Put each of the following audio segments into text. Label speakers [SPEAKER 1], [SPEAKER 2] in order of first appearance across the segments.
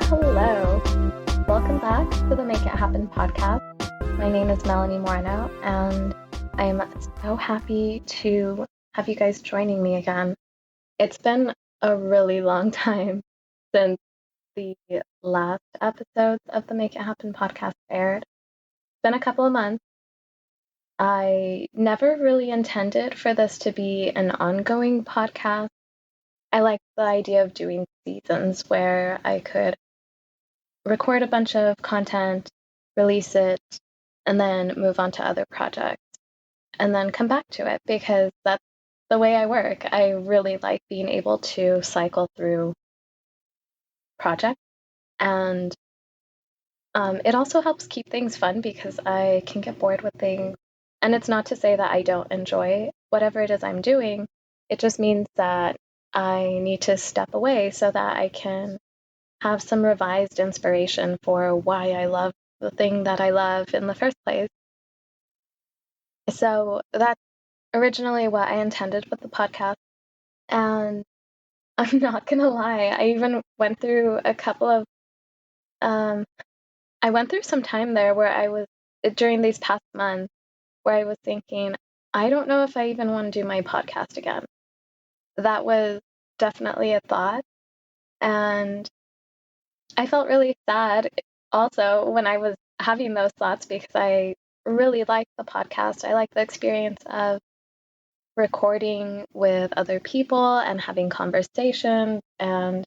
[SPEAKER 1] Hello. Welcome back to the Make It Happen podcast. My name is Melanie Moreno, and I'm so happy to have you guys joining me again. It's been a really long time since the last episodes of the Make It Happen podcast aired. It's been a couple of months. I never really intended for this to be an ongoing podcast. I like the idea of doing seasons where I could record a bunch of content, release it, and then move on to other projects, and then come back to it, because that's the way I work. I really like being able to cycle through projects, and it also helps keep things fun because I can get bored with things. And it's not to say that I don't enjoy whatever it is I'm doing. It just means that I need to step away so that I can have some revised inspiration for why I love the thing that I love in the first place. So that's originally what I intended with the podcast. And I'm not gonna lie, I even went through I went through some time there where I was, during these past months, where I was thinking, I don't know if I even want to do my podcast again. That was definitely a thought. And I felt really sad also when I was having those thoughts, because I really like the podcast. I like the experience of recording with other people and having conversations. And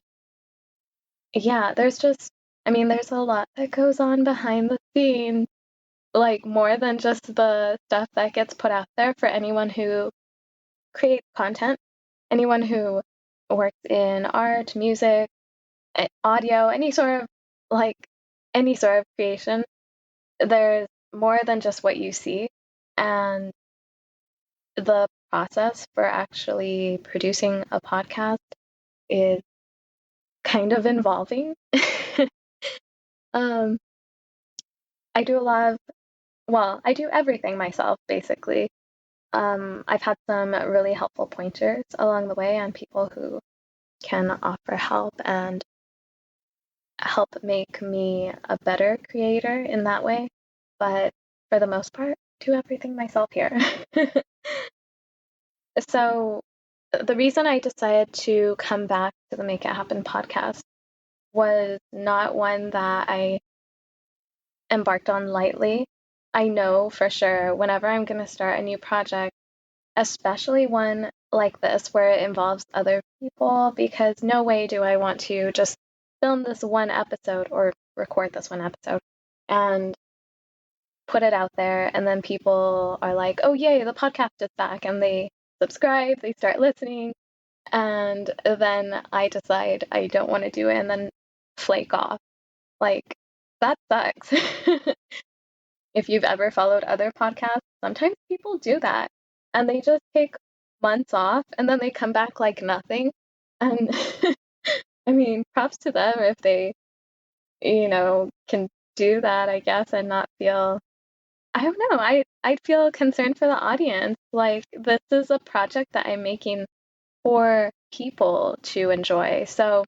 [SPEAKER 1] yeah, there's a lot that goes on behind the scenes, like more than just the stuff that gets put out there for anyone who creates content, anyone who works in art, music, audio, any sort of creation. There's more than just what you see, and the process for actually producing a podcast is kind of involving. I do everything myself, basically. I've had some really helpful pointers along the way on people who can offer help and help make me a better creator in that way. But for the most part, do everything myself here. So the reason I decided to come back to the Make It Happen podcast was not one that I embarked on lightly. I know for sure whenever I'm going to start a new project, especially one like this where it involves other people, because no way do I want to just film this one episode or record this one episode and put it out there, and then people are like, oh yay, the podcast is back, and they subscribe, they start listening, and then I decide I don't want to do it and then flake off. Like, that sucks. If you've ever followed other podcasts, sometimes people do that and they just take months off and then they come back like nothing. And I mean, props to them if they, can do that, I guess, and not feel, I don't know, I'd feel concerned for the audience. Like, this is a project that I'm making for people to enjoy. So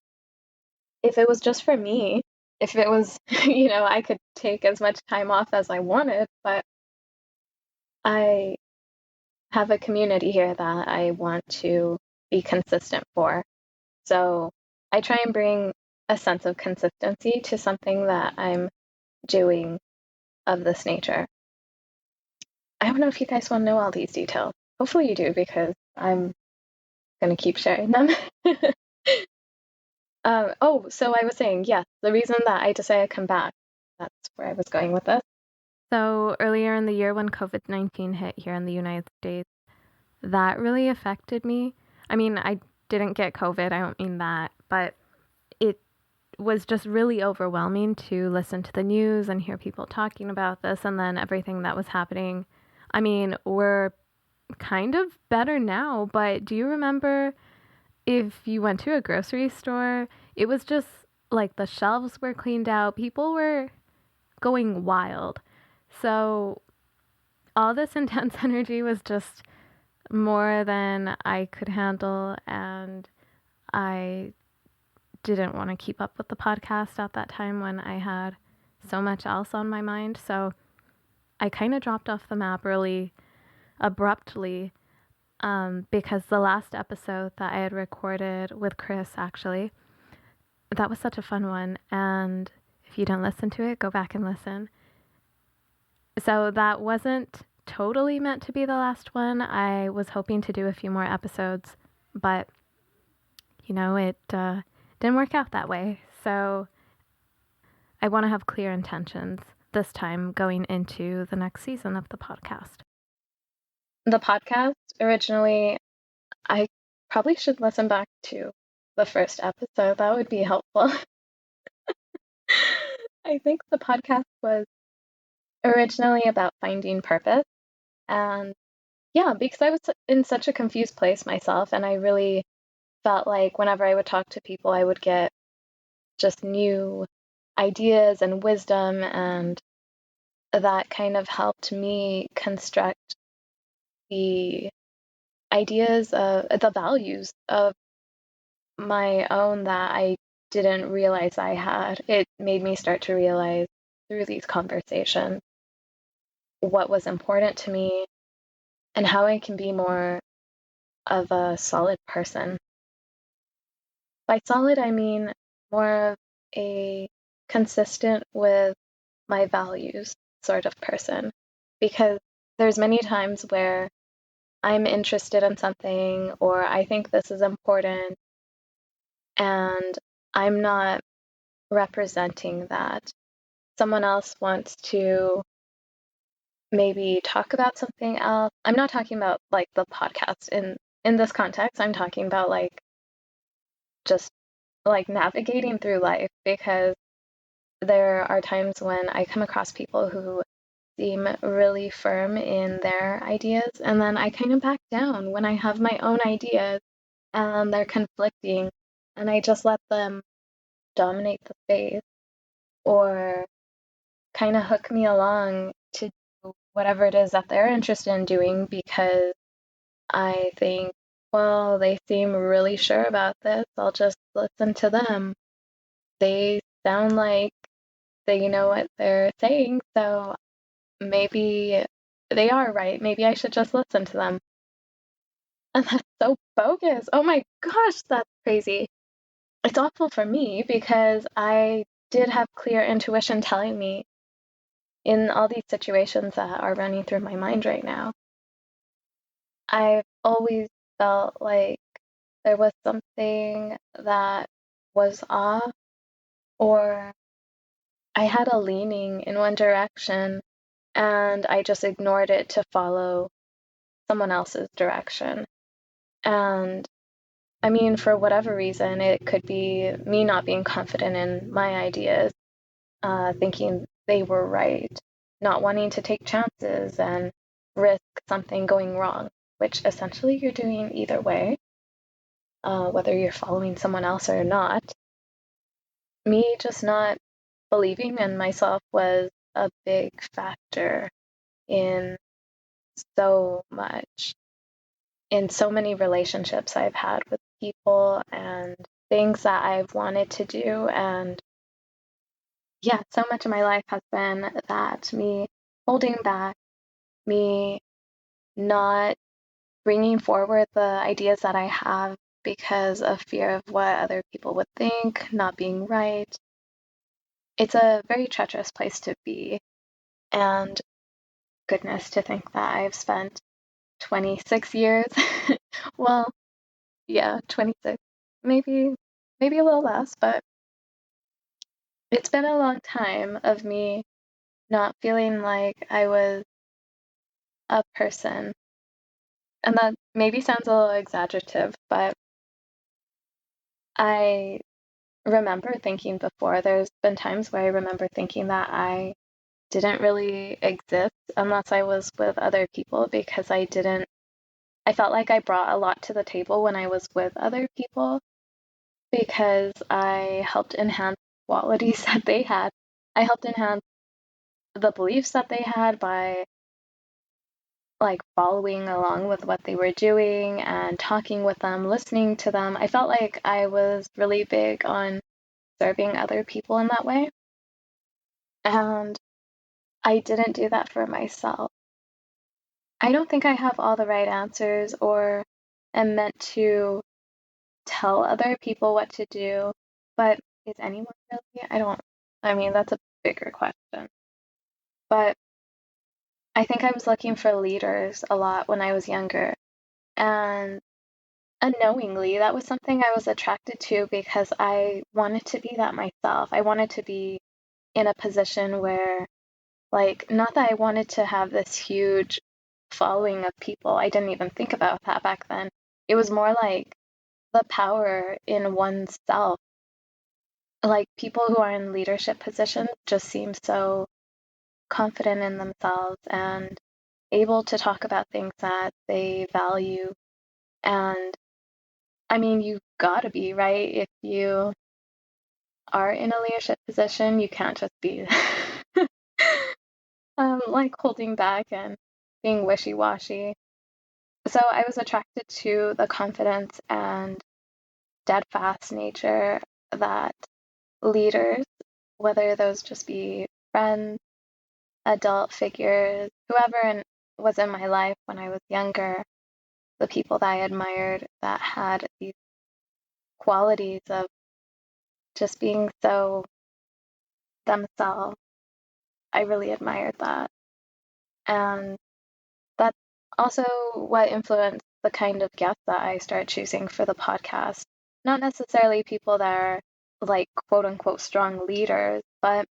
[SPEAKER 1] if it was just for me, if it was, I could take as much time off as I wanted, but I have a community here that I want to be consistent for. So I try and bring a sense of consistency to something that I'm doing of this nature. I don't know if you guys want to know all these details. Hopefully you do, because I'm going to keep sharing them. So I was saying, yes, the reason that I decided to come back, that's where I was going with this. So earlier in the year when COVID-19 hit here in the United States, that really affected me. I mean, I didn't get COVID, I don't mean that, but
[SPEAKER 2] was just really overwhelming to listen to the news and hear people talking about this and then everything that was happening. I mean, we're kind of better now, but do you remember if you went to a grocery store, it was just like the shelves were cleaned out, people were going wild. So all this intense energy was just more than I could handle, and I didn't want to keep up with the podcast at that time when I had so much else on my mind. So I kind of dropped off the map really abruptly, because the last episode that I had recorded with Chris, actually, that was such a fun one. And if you don't listen to it, go back and listen. So that wasn't totally meant to be the last one. I was hoping to do a few more episodes, but it didn't work out that way. So I want to have clear intentions this time going into the next season of the podcast.
[SPEAKER 1] The podcast originally, I probably should listen back to the first episode. That would be helpful. I think the podcast was originally about finding purpose. And yeah, because I was in such a confused place myself, and I really felt like whenever I would talk to people, I would get just new ideas and wisdom, and that kind of helped me construct the ideas of the values of my own that I didn't realize I had. It made me start to realize through these conversations what was important to me and how I can be more of a solid person. By solid, I mean more of a consistent with my values sort of person. Because there's many times where I'm interested in something or I think this is important and I'm not representing that. Someone else wants to maybe talk about something else. I'm not talking about like the podcast in this context. I'm talking about like just like navigating through life, because there are times when I come across people who seem really firm in their ideas, and then I kind of back down when I have my own ideas and they're conflicting, and I just let them dominate the space or kind of hook me along to do whatever it is that they're interested in doing, because I think, well, they seem really sure about this. I'll just listen to them. They sound like they know what they're saying, so maybe they are right. Maybe I should just listen to them. And that's so bogus. Oh my gosh, that's crazy. It's awful for me because I did have clear intuition telling me in all these situations that are running through my mind right now. I've always felt like there was something that was off, or I had a leaning in one direction and I just ignored it to follow someone else's direction. And I mean, for whatever reason, it could be me not being confident in my ideas, thinking they were right, not wanting to take chances and risk something going wrong, which essentially you're doing either way, whether you're following someone else or not. Me just not believing in myself was a big factor in so much, in so many relationships I've had with people and things that I've wanted to do. And yeah, so much of my life has been that, me holding back, me not bringing forward the ideas that I have because of fear of what other people would think, not being right. It's a very treacherous place to be. And goodness, to think that I've spent 26 years, well, yeah, 26, maybe a little less, but it's been a long time of me not feeling like I was a person. And that maybe sounds a little exaggerative, but I remember thinking before. There's been times where I remember thinking that I didn't really exist unless I was with other people because I felt like I brought a lot to the table when I was with other people because I helped enhance qualities that they had. I helped enhance the beliefs that they had by like following along with what they were doing and talking with them, listening to them. I felt like I was really big on serving other people in that way. And I didn't do that for myself. I don't think I have all the right answers or am meant to tell other people what to do, but is anyone really? I mean, that's a bigger question. But I think I was looking for leaders a lot when I was younger. And unknowingly, that was something I was attracted to because I wanted to be that myself. I wanted to be in a position where, like, not that I wanted to have this huge following of people. I didn't even think about that back then. It was more like the power in oneself. Like, people who are in leadership positions just seem so confident in themselves and able to talk about things that they value. And I mean, you've got to be, right? If you are in a leadership position, you can't just be like holding back and being wishy-washy. So I was attracted to the confidence and steadfast nature that leaders, whether those just be friends, adult figures, was in my life when I was younger, the people that I admired that had these qualities of just being so themselves. I really admired that. And that's also what influenced the kind of guests that I started choosing for the podcast. Not necessarily people that are like quote unquote strong leaders, but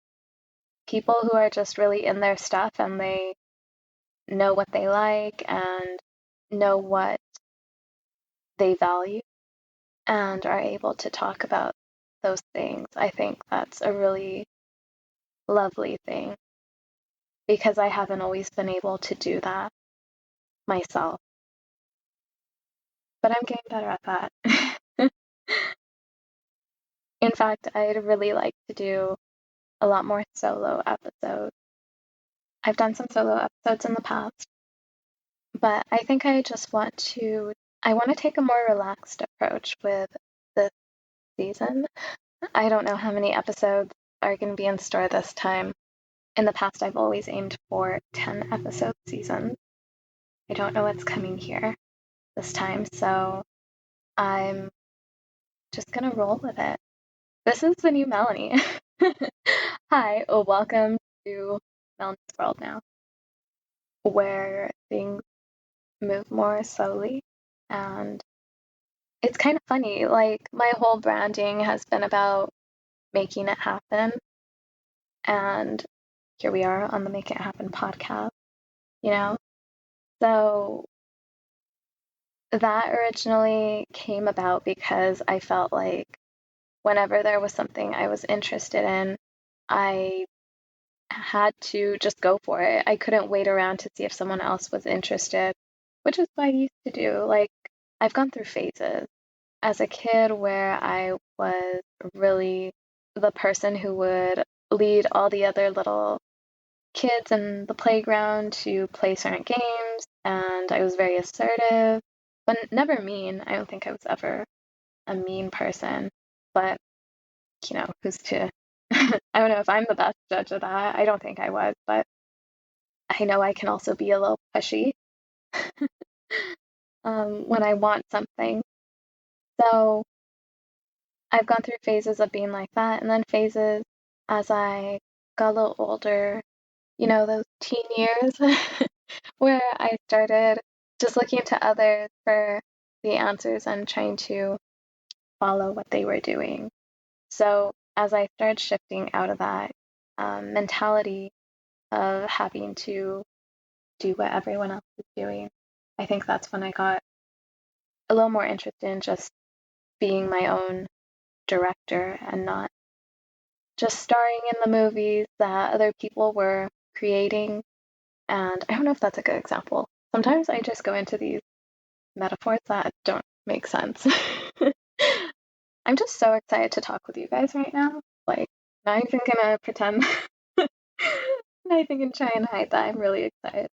[SPEAKER 1] people who are just really in their stuff and they know what they like and know what they value and are able to talk about those things. I think that's a really lovely thing because I haven't always been able to do that myself. But I'm getting better at that. In fact, I'd really like to do a lot more solo episodes. I've done some solo episodes in the past, but I think I want to take a more relaxed approach with this season. I don't know how many episodes are going to be in store this time. In the past, I've always aimed for 10 episode seasons. I don't know what's coming here this time, so I'm just going to roll with it. This is the new Melanie. Hi, welcome to Melanie's World now, where things move more slowly. And it's kind of funny, like, my whole branding has been about making it happen. And here we are on the Make It Happen podcast, you know? So that originally came about because I felt like whenever there was something I was interested in, I had to just go for it. I couldn't wait around to see if someone else was interested, which is what I used to do. Like, I've gone through phases as a kid where I was really the person who would lead all the other little kids in the playground to play certain games, and I was very assertive, but never mean. I don't think I was ever a mean person, but who's to I don't know if I'm the best judge of that. I don't think I was, but I know I can also be a little pushy when I want something. So I've gone through phases of being like that, and then phases as I got a little older, those teen years where I started just looking to others for the answers and trying to follow what they were doing. So as I started shifting out of that mentality of having to do what everyone else is doing, I think that's when I got a little more interested in just being my own director and not just starring in the movies that other people were creating. And I don't know if that's a good example. Sometimes I just go into these metaphors that don't make sense. I'm just so excited to talk with you guys right now. Like, not even gonna pretend, not even gonna try and hide that I'm really excited.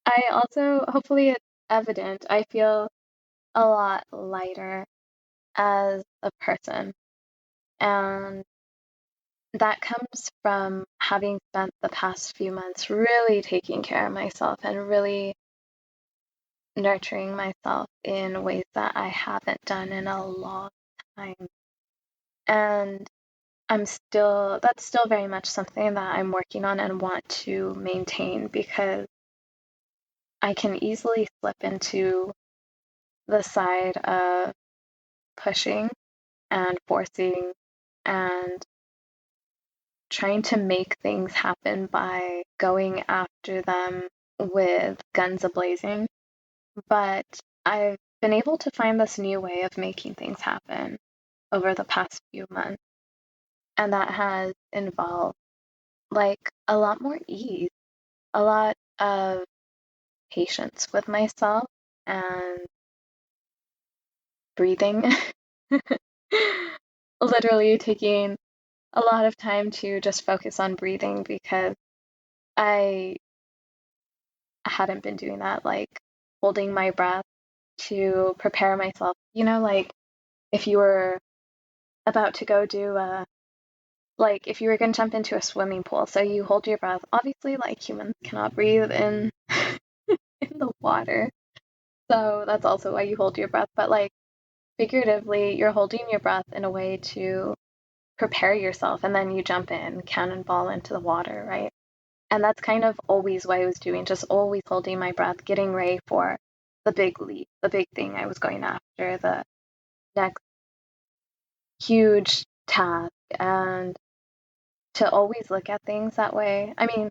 [SPEAKER 1] I also, hopefully it's evident, I feel a lot lighter as a person. And that comes from having spent the past few months really taking care of myself and really nurturing myself in ways that I haven't done in a long time. And that's still very much something that I'm working on and want to maintain because I can easily slip into the side of pushing and forcing and trying to make things happen by going after them with guns a-blazing. But I've been able to find this new way of making things happen over the past few months. And that has involved like a lot more ease, a lot of patience with myself and breathing. Literally taking a lot of time to just focus on breathing because I hadn't been doing that, like holding my breath to prepare myself. You know, like if you were about to go do like if you were going to jump into a swimming pool, so you hold your breath. Obviously, like humans cannot breathe in in the water. So that's also why you hold your breath, but like figuratively, you're holding your breath in a way to prepare yourself and then you jump in, cannonball into the water, right? And that's kind of always what I was doing, just always holding my breath, getting ready for the big leap, the big thing I was going after, the next huge task, and to always look at things that way. I mean,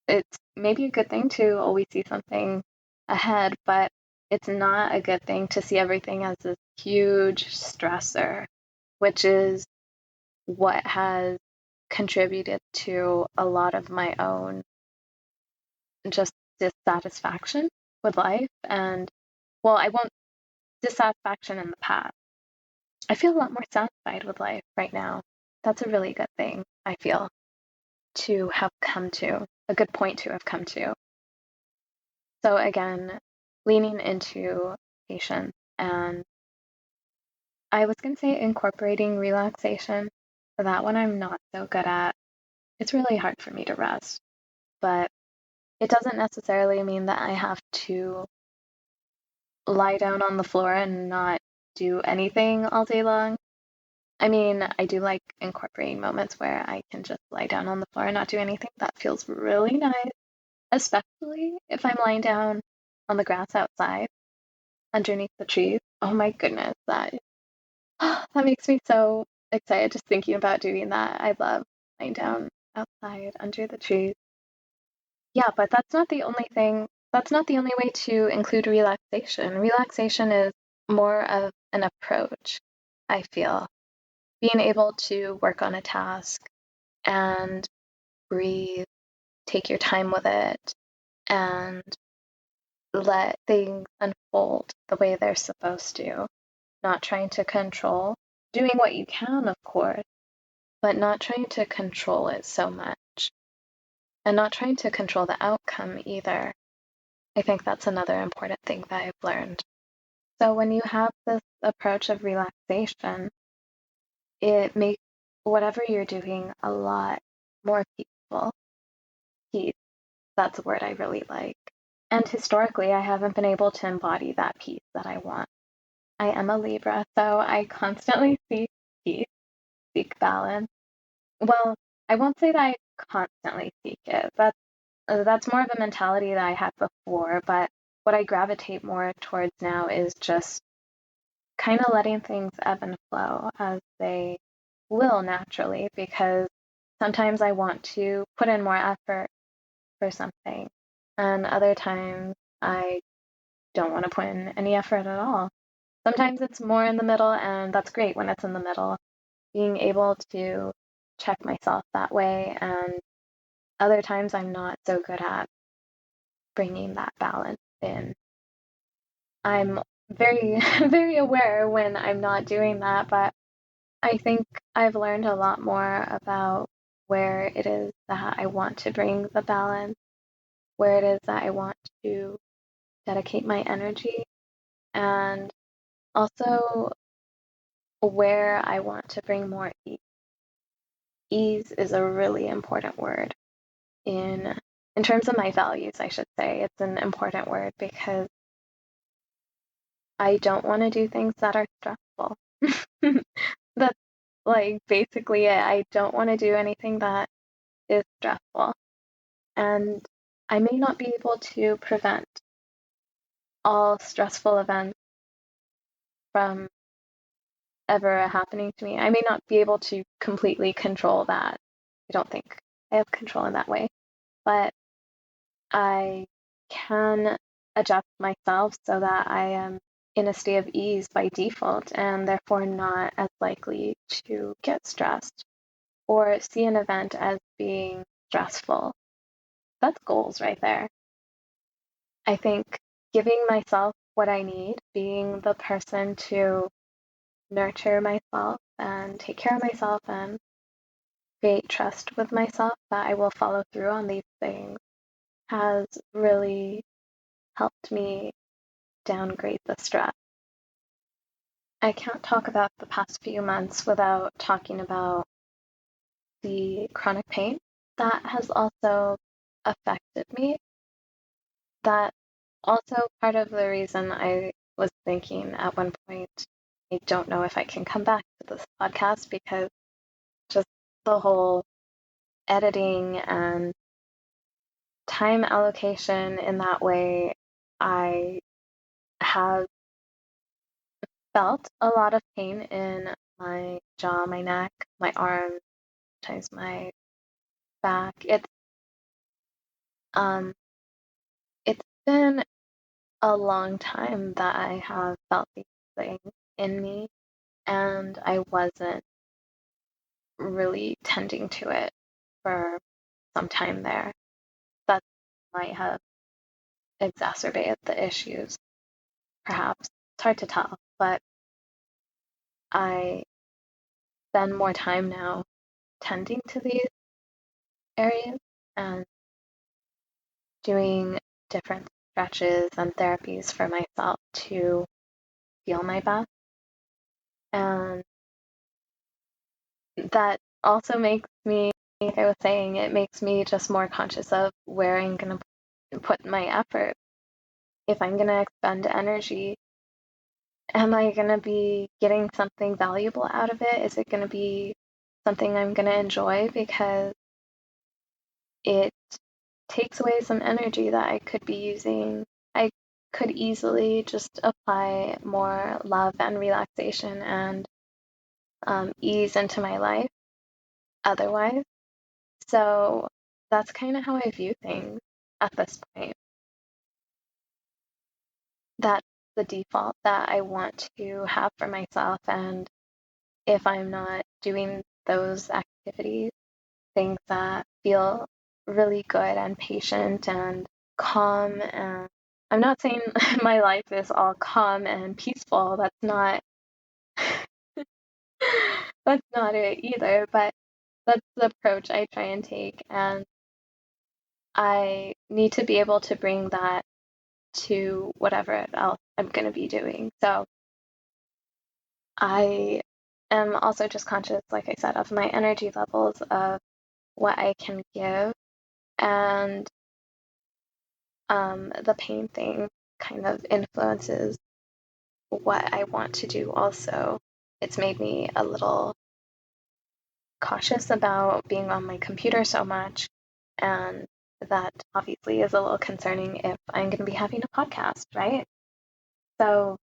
[SPEAKER 1] it's maybe a good thing to always see something ahead, but it's not a good thing to see everything as this huge stressor, which is what has contributed to a lot of my own just dissatisfaction with life. And well, I won't dissatisfaction in the past. I feel a lot more satisfied with life right now. That's a really good thing, I feel, to have come to, a good point to have come to. So again, leaning into patience and I was going to say incorporating relaxation. That one I'm not so good at. It's really hard for me to rest, but it doesn't necessarily mean that I have to lie down on the floor and not do anything all day long. I mean, I do like incorporating moments where I can just lie down on the floor and not do anything. That feels really nice, especially if I'm lying down on the grass outside underneath the trees. Oh my goodness, that makes me so excited just thinking about doing that. I love lying down outside under the trees. Yeah, but that's not the only thing. That's not the only way to include relaxation. Relaxation is more of an approach, I feel. Being able to work on a task and breathe, take your time with it, and let things unfold the way they're supposed to. Not trying to control, doing what you can, of course, but not trying to control it so much. And not trying to control the outcome either. I think that's another important thing that I've learned. So when you have this approach of relaxation, it makes whatever you're doing a lot more peaceful. Peace, that's a word I really like. And historically, I haven't been able to embody that peace that I want. I am a Libra, so I constantly seek peace, seek balance. Well, I won't say that I constantly seek it. That's more of a mentality that I had before, but what I gravitate more towards now is just kind of letting things ebb and flow as they will naturally, because sometimes I want to put in more effort for something, and other times I don't want to put in any effort at all. Sometimes it's more in the middle, and that's great when it's in the middle. Being able to check myself that way, and other times I'm not so good at bringing that balance in. I'm very, very aware when I'm not doing that, but I think I've learned a lot more about where it is that I want to bring the balance, where it is that I want to dedicate my energy, and also where I want to bring more ease. Ease is a really important word in terms of my values, I should say. It's an important word because I don't want to do things that are stressful. That's like basically it. I don't want to do anything that is stressful. And I may not be able to prevent all stressful events from ever happening to me. I may not be able to completely control that. I don't think I have control in that way. But I can adjust myself so that I am in a state of ease by default and therefore not as likely to get stressed or see an event as being stressful. That's goals right there. I think giving myself what I need, being the person to nurture myself and take care of myself and create trust with myself that I will follow through on these things has really helped me downgrade the stress. I can't talk about the past few months without talking about the chronic pain that has also affected me. That also part of the reason I was thinking at one point, I don't know if I can come back to this podcast because just the whole editing and time allocation in that way, I have felt a lot of pain in my jaw, my neck, my arms, sometimes my back. Um it's been a long time that I have felt these things in me, and I wasn't really tending to it for some time there. That might have exacerbated the issues, perhaps. It's hard to tell, but I spend more time now tending to these areas and doing different stretches and therapies for myself to feel my best. And that also makes me, like I was saying, it makes me just more conscious of where I'm going to put my effort. If I'm going to expend energy, am I going to be getting something valuable out of it? Is it going to be something I'm going to enjoy? Because it takes away some energy that I could be using. I could easily just apply more love and relaxation and ease into my life otherwise. So that's kind of how I view things at this point. That's the default that I want to have for myself. And if I'm not doing those activities, things that feel really good and patient and calm, and I'm not saying my life is all calm and peaceful. That's not it either, but that's the approach I try and take, and I need to be able to bring that to whatever else I'm going to be doing. So I am also just conscious, like I said, of my energy levels, of what I can give, and the pain thing kind of influences what I want to do also. It's made me a little cautious about being on my computer so much, and that obviously is a little concerning if I'm going to be having a podcast, right? So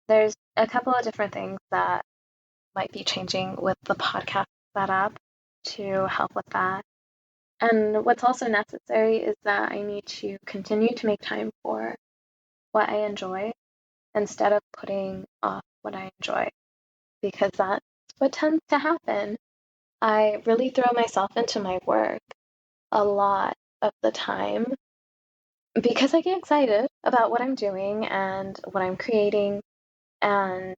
[SPEAKER 1] there's a couple of different things that might be changing with the podcast setup to help with that. And what's also necessary is that I need to continue to make time for what I enjoy. instead of putting off what I enjoy, because that's what tends to happen. I really throw myself into my work a lot of the time because I get excited about what I'm doing and what I'm creating, and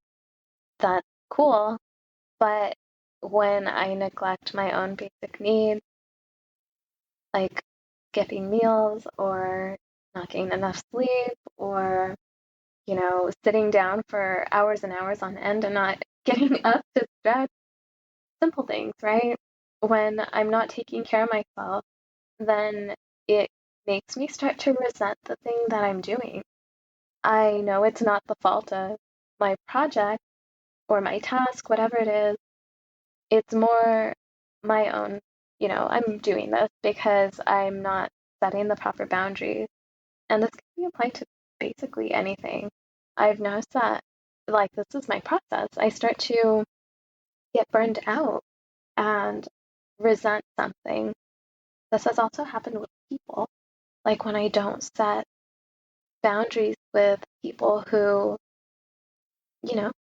[SPEAKER 1] that's cool. But when I neglect my own basic needs, like skipping meals or not getting enough sleep or, sitting down for hours and hours on end and not getting up to stretch, simple things, right? When I'm not taking care of myself, then it makes me start to resent the thing that I'm doing. I know it's not the fault of my project or my task, whatever it is. It's more my own, I'm doing this because I'm not setting the proper boundaries. And this can be applied to basically anything. I've noticed that, like, this is my process. I start to get burned out and resent something. This has also happened with people. Like, when I don't set boundaries with people who,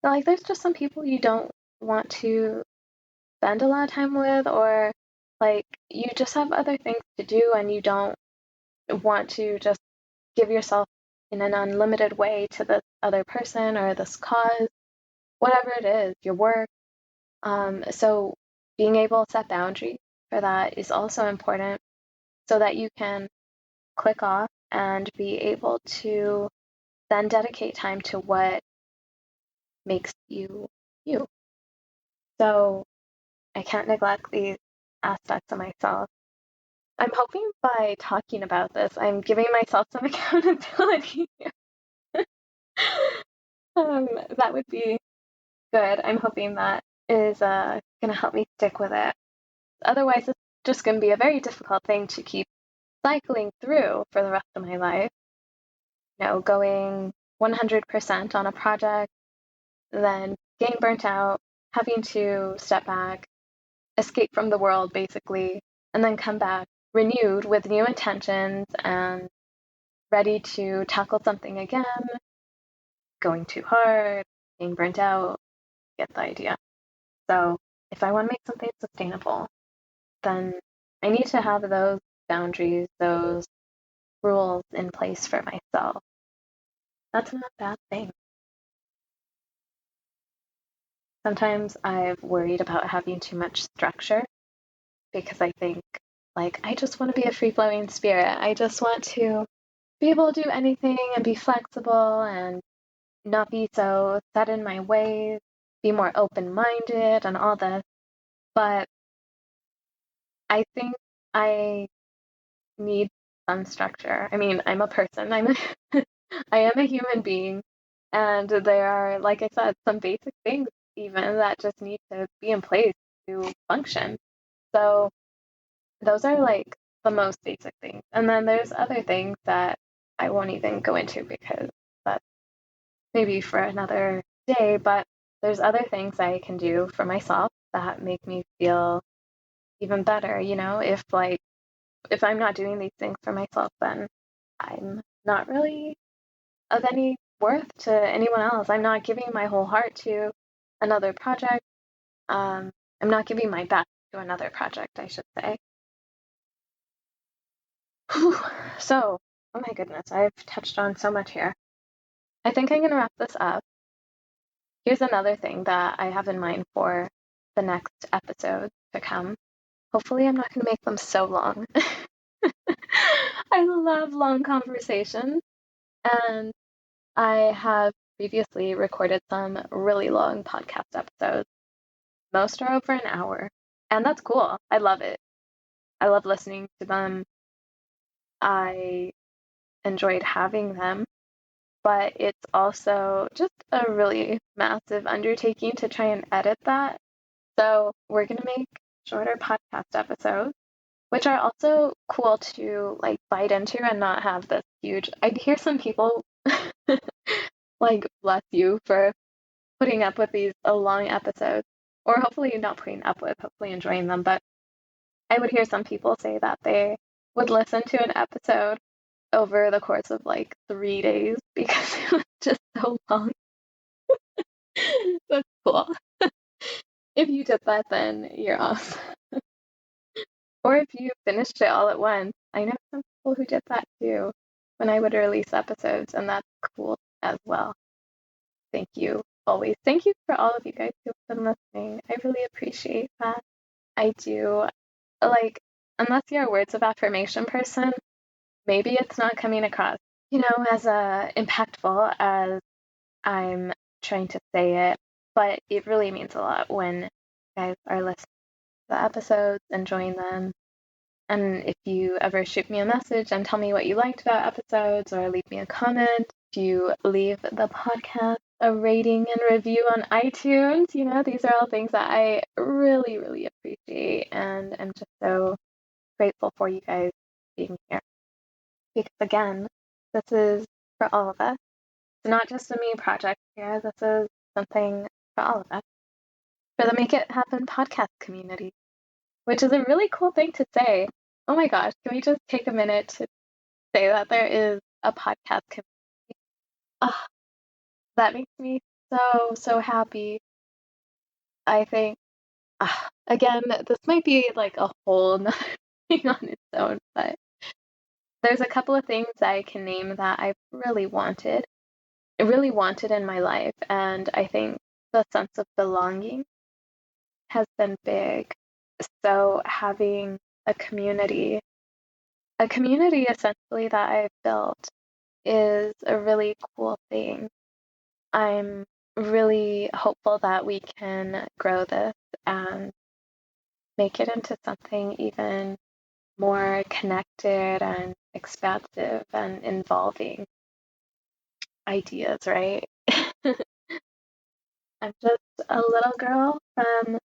[SPEAKER 1] like, there's just some people you don't want to spend a lot of time with, or like you just have other things to do and you don't want to just give yourself in an unlimited way to this other person or this cause, whatever it is, your work. So being able to set boundaries for that is also important so that you can click off and be able to then dedicate time to what makes you you. So I can't neglect these aspects of myself. I'm hoping by talking about this, I'm giving myself some accountability. That would be good. I'm hoping that is going to help me stick with it. Otherwise, it's just going to be a very difficult thing to keep cycling through for the rest of my life. Going 100% on a project, then getting burnt out, having to step back, escape from the world, basically, and then come back renewed with new intentions and ready to tackle something again, going too hard, being burnt out, get the idea. So if I want to make something sustainable, then I need to have those boundaries, those rules in place for myself. That's not a bad thing. Sometimes I've worried about having too much structure because I think, like, I just want to be a free flowing spirit. I just want to be able to do anything and be flexible and not be so set in my ways, be more open minded and all this. But I think I need some structure. I mean, I'm a person. I am a human being, and there are, like I said, some basic things even that just need to be in place to function. So those are like the most basic things. And then there's other things that I won't even go into because that's maybe for another day, but there's other things I can do for myself that make me feel even better, if I'm not doing these things for myself, then I'm not really of any worth to anyone else. I'm not giving my whole heart to another project. I'm not giving my best to another project, I should say. Whew. So, oh my goodness, I've touched on so much here. I think I'm going to wrap this up. Here's another thing that I have in mind for the next episode to come. Hopefully, I'm not going to make them so long. I love long conversations, and I have previously recorded some really long podcast episodes. Most are over an hour, and that's cool. I love it. I love listening to them. I enjoyed having them, but it's also just a really massive undertaking to try and edit that. So we're going to make shorter podcast episodes, which are also cool to like bite into and not have this huge. I hear some people like, bless you for putting up with these long episodes, or hopefully not putting up with, hopefully enjoying them. But I would hear some people say that they would listen to an episode over the course of like 3 days because it was just so long. That's cool. If you did that, then you're off. Or if you finished it all at once. I know some people who did that too when I would release episodes, and that's cool as well. Thank you always. Thank you for all of you guys who've been listening. I really appreciate that. I do. Like, unless you're a words of affirmation person, maybe it's not coming across, as impactful as I'm trying to say it, but it really means a lot when you guys are listening to the episodes, enjoying them. And if you ever shoot me a message and tell me what you liked about episodes or leave me a comment, if you leave the podcast a rating and review on iTunes, these are all things that I really, really appreciate. And I'm just so grateful for you guys being here. Because again, this is for all of us. It's not just a me project here. This is something for all of us. For the Make It Happen podcast community, which is a really cool thing to say. Oh my gosh, can we just take a minute to say that there is a podcast community? Oh, that makes me so, so happy. I think, again, this might be like a whole nother thing on its own, but there's a couple of things I can name that I've really wanted in my life. And I think the sense of belonging has been big. So having a community essentially that I've built is a really cool thing. I'm really hopeful that we can grow this and make it into something even more connected and expansive and involving ideas, right? I'm just a little girl from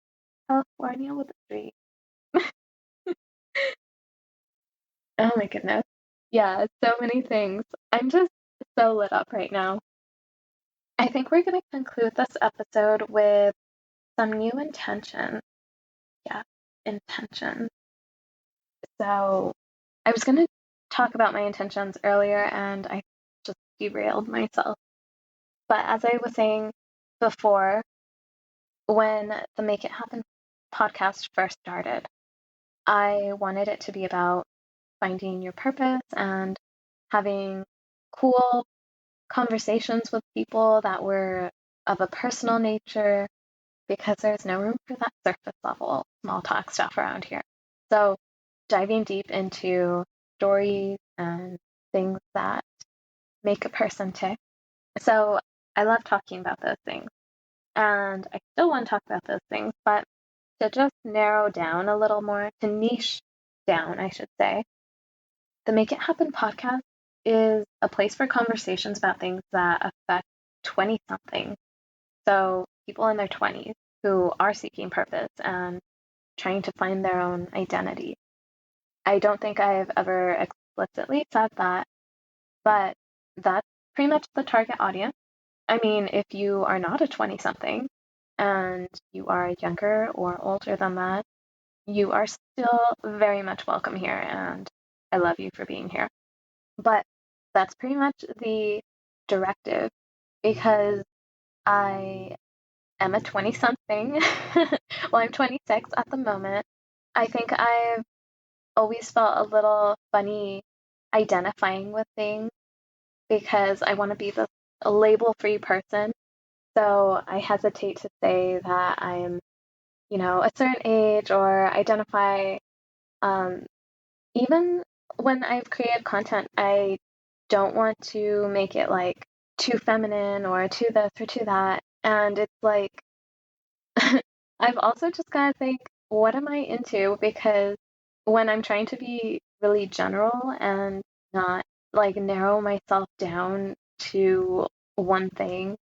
[SPEAKER 1] California with a dream. Oh my goodness. Yeah, so many things. I'm just so lit up right now. I think we're going to conclude this episode with some new intention. Yeah, intention. So I was going to talk about my intentions earlier and I just derailed myself. But as I was saying before, when the Make It Happen podcast first started, I wanted it to be about finding your purpose and having cool conversations with people that were of a personal nature because there's no room for that surface level small talk stuff around here. So diving deep into stories and things that make a person tick. So I love talking about those things. And I still want to talk about those things, but to just narrow down a little more, to niche down, I should say, the Make It Happen podcast is a place for conversations about things that affect 20 something. So people in their 20s who are seeking purpose and trying to find their own identity. I don't think I've ever explicitly said that, but that's pretty much the target audience. I mean, if you are not a 20 something and you are younger or older than that, you are still very much welcome here and I love you for being here. But that's pretty much the directive because I am a 20 something. Well, I'm 26 at the moment. I think I've always felt a little funny identifying with things because I want to be a label free person. So I hesitate to say that I'm, a certain age or identify. Even when I've created content, I don't want to make it like too feminine or too this or too that. And it's like, I've also just got to think, what am I into? Because when I'm trying to be really general and not like narrow myself down to one thing,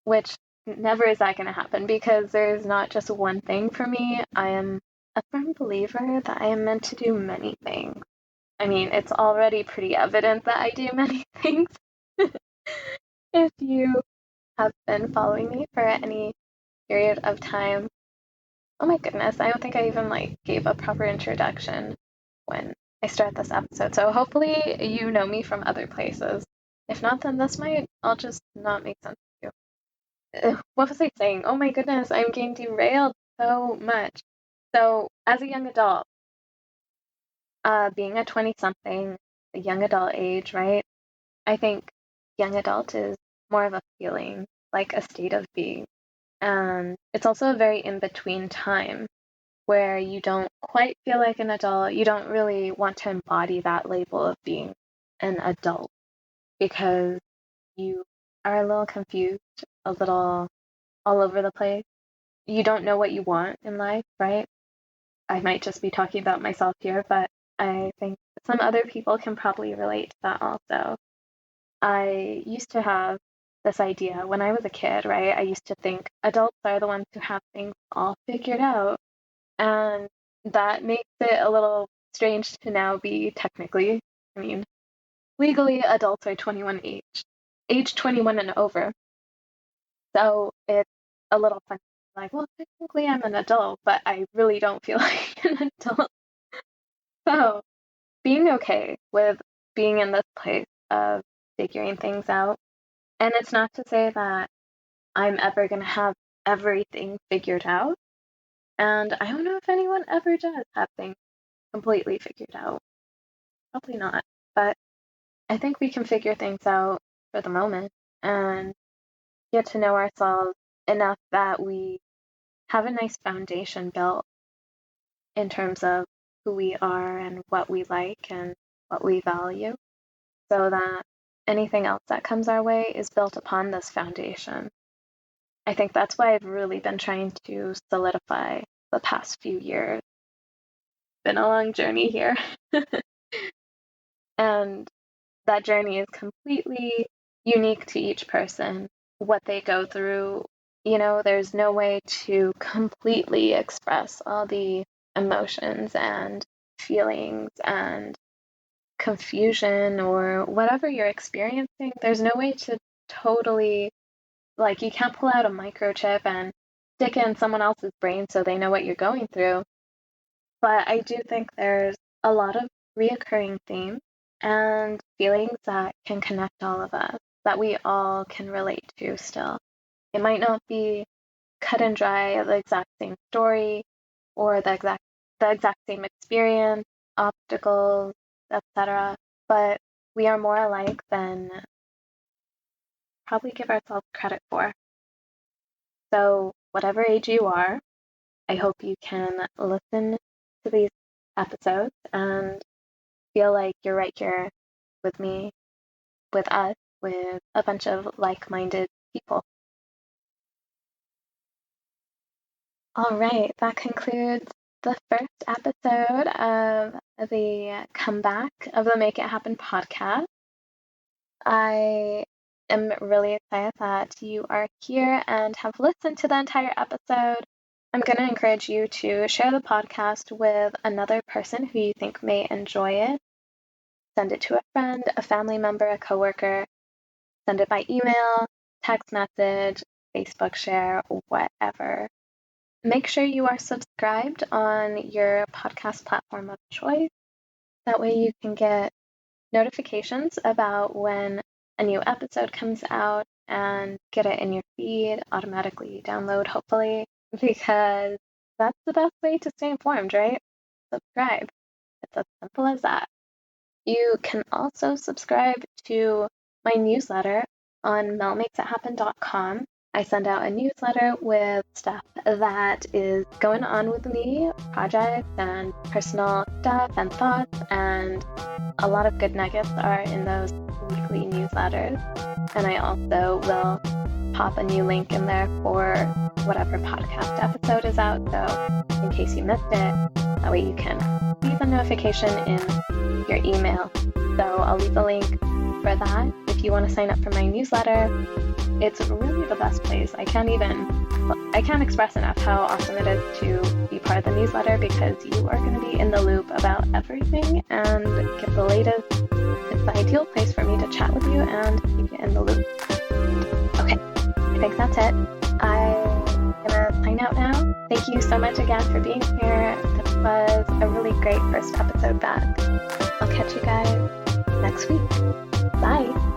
[SPEAKER 1] which never is that going to happen because there's not just one thing for me. I am a firm believer that I am meant to do many things. I mean, it's already pretty evident that I do many things. If you have been following me for any period of time, oh my goodness, I don't think I even like gave a proper introduction when I start this episode. So hopefully you know me from other places. If not, then this might all just not make sense to you. What was I saying? Oh my goodness, I'm getting derailed so much. So as a young adult, being a 20-something, a young adult age, right? I think young adult is more of a feeling, like a state of being. And it's also a very in-between time where you don't quite feel like an adult. You don't really want to embody that label of being an adult because you are a little confused, a little all over the place. You don't know what you want in life, right? I might just be talking about myself here, but I think some other people can probably relate to that also. I used to have this idea when I was a kid, right? I used to think adults are the ones who have things all figured out. And that makes it a little strange to now be technically, I mean, legally adults are 21 age 21 and over. So it's a little funny. Like, well, technically I'm an adult, but I really don't feel like an adult. So being okay with being in this place of figuring things out. And it's not to say that I'm ever going to have everything figured out. And I don't know if anyone ever does have things completely figured out. Probably not. But I think we can figure things out for the moment and get to know ourselves enough that we have a nice foundation built in terms of who we are and what we like and what we value, so that anything else that comes our way is built upon this foundation. I think that's why I've really been trying to solidify the past few years. Been a long journey here. And that journey is completely unique to each person, what they go through. There's no way to completely express all the emotions and feelings and confusion or whatever you're experiencing. There's no way to totally, like, you can't pull out a microchip and stick it in someone else's brain so they know what you're going through. But I do think there's a lot of reoccurring themes and feelings that can connect all of us, that we all can relate to still. It might not be cut and dry, the exact same story or the exact same experience, obstacles, etc. But we are more alike than probably give ourselves credit for. So whatever age you are, I hope you can listen to these episodes and feel like you're right here with me, with us, with a bunch of like-minded people. All right, that concludes the first episode of the comeback of the Make It Happen podcast. I am really excited that you are here and have listened to the entire episode. I'm going to encourage you to share the podcast with another person who you think may enjoy it. Send it to a friend, a family member, a coworker. Send it by email, text message, Facebook share, whatever. Make sure you are subscribed on your podcast platform of choice. That way you can get notifications about when a new episode comes out and get it in your feed, automatically download, hopefully, because that's the best way to stay informed, right? Subscribe. It's as simple as that. You can also subscribe to my newsletter on melmakesithappen.com. I send out a newsletter with stuff that is going on with me, projects and personal stuff and thoughts, and a lot of good nuggets are in those weekly newsletters. And I also will pop a new link in there for whatever podcast episode is out, so in case you missed it, that way you can leave a notification in your email. So I'll leave a link for that if you want to sign up for my newsletter. It's really the best place. I can't express enough how awesome it is to be part of the newsletter, because you are going to be in the loop about everything and get the latest. It's the ideal place for me to chat with you and keep you in the loop. Okay, I think that's it. I'm going to sign out now. Thank you so much again for being here. This was a really great first episode back. I'll catch you guys next week. Bye.